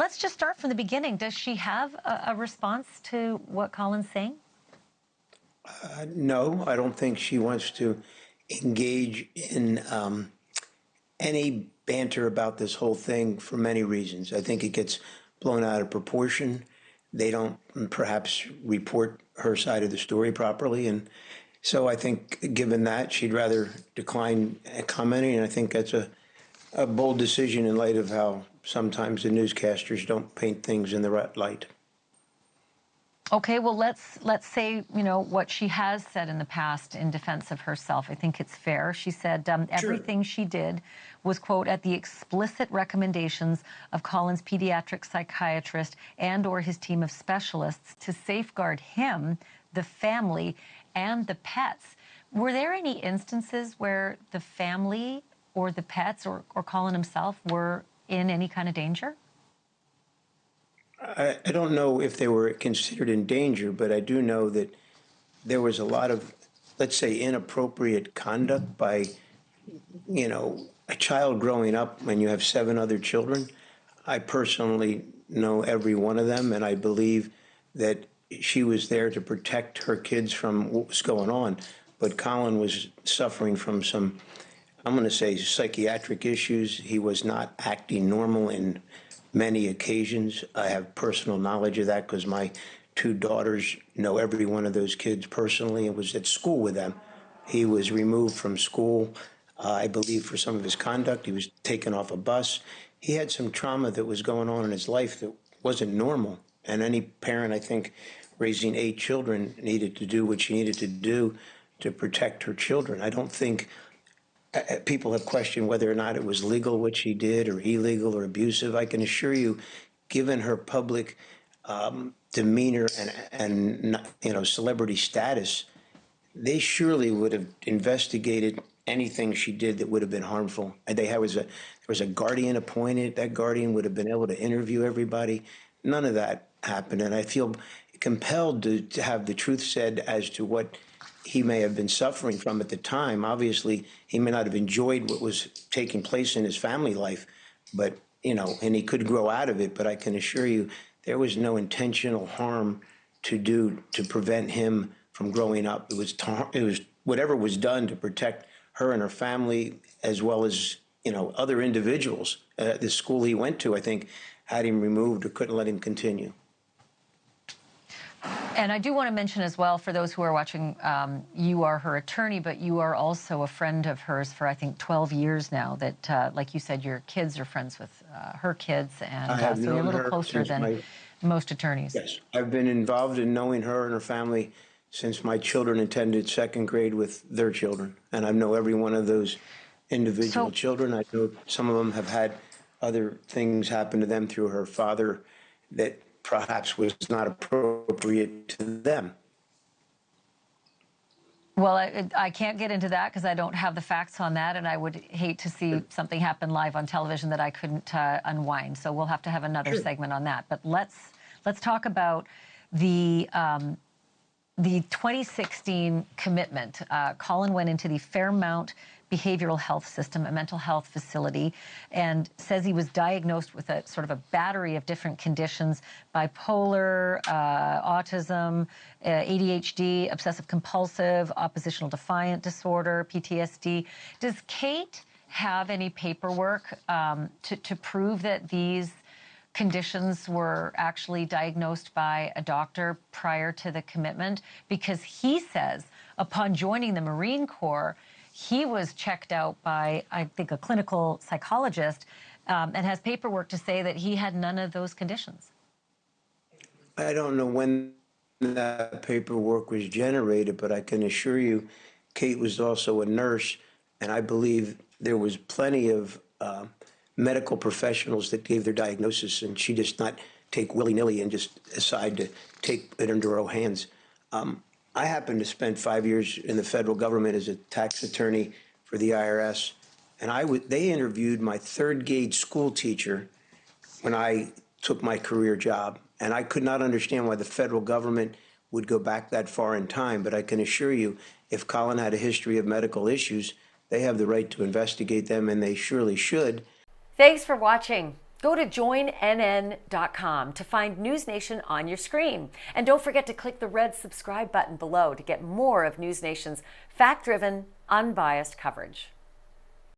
let's just start from the beginning. Does she have a response to what Colin's saying? No, I don't think she wants to engage in any banter about this whole thing for many reasons. I think it gets blown out of proportion. They don't perhaps report her side of the story properly. And so I think given that, she'd rather decline commenting. And I think that's a bold decision in light of how sometimes the newscasters don't paint things in the right light. Okay, well, let's say, what she has said in the past in defense of herself. I think it's fair. She said everything she did was, quote, at the explicit recommendations of Colin's pediatric psychiatrist and/or his team of specialists to safeguard him, the family, and the pets. Were there any instances where the family or the pets or Colin himself were in any kind of danger? I don't know if they were considered in danger, but I do know that there was a lot of, let's say, inappropriate conduct by, a child growing up when you have 7 other children. I personally know every one of them, and I believe that she was there to protect her kids from what was going on. But Colin was suffering from some, I'm going to say, psychiatric issues. He was not acting normal in many occasions. I have personal knowledge of that because my 2 daughters know every one of those kids personally and was at school with them. He was removed from school, I believe, for some of his conduct. He was taken off a bus. He had some trauma that was going on in his life that wasn't normal. And any parent, I think, raising 8 children needed to do what she needed to do to protect her children. I don't think people have questioned whether or not it was legal what she did or illegal or abusive. I can assure you, given her public demeanor and celebrity status, they surely would have investigated anything she did that would have been harmful. And there was a guardian appointed. That guardian would have been able to interview everybody. None of that happened. And I feel compelled to have the truth said as to what he may have been suffering from at the time. Obviously, he may not have enjoyed what was taking place in his family life, but, and he could grow out of it. But I can assure you there was no intentional harm to prevent him from growing up. It was whatever was done to protect her and her family, as well as, other individuals. The school he went to, I think, had him removed or couldn't let him continue. And I do want to mention as well, for those who are watching, you are her attorney, but you are also a friend of hers for, I think, 12 years now, that, like you said, your kids are friends with her kids, and so you're a little closer than most attorneys. Yes, I've been involved in knowing her and her family since my children attended 2nd grade with their children, and I know every one of those individual children. I know some of them have had other things happen to them through her father that perhaps was not appropriate to them. Well, I can't get into that because I don't have the facts on that, and I would hate to see something happen live on television that I couldn't unwind. So we'll have to have another segment on that. But let's talk about the 2016 commitment. Colin went into the Fairmount Behavioral Health System, a mental health facility, and says he was diagnosed with a sort of a battery of different conditions: bipolar, autism, ADHD, obsessive compulsive, oppositional defiant disorder, PTSD. Does Kate have any paperwork to prove that these conditions were actually diagnosed by a doctor prior to the commitment? Because he says upon joining the Marine Corps, he was checked out by, I think, a clinical psychologist, and has paperwork to say that he had none of those conditions. I don't know when that paperwork was generated, but I can assure you Kate was also a nurse, and I believe there was plenty of medical professionals that gave their diagnosis, and she just not take willy-nilly and just decide to take it into her own hands. I happened to spend 5 years in the federal government as a tax attorney for the IRS, and they interviewed my 3rd grade school teacher when I took my career job, and I could not understand why the federal government would go back that far in time. But I can assure you, if Colin had a history of medical issues, they have the right to investigate them, and they surely should. Thanks for watching. Go to joinnn.com to find NewsNation on your screen. And don't forget to click the red subscribe button below to get more of NewsNation's fact-driven, unbiased coverage.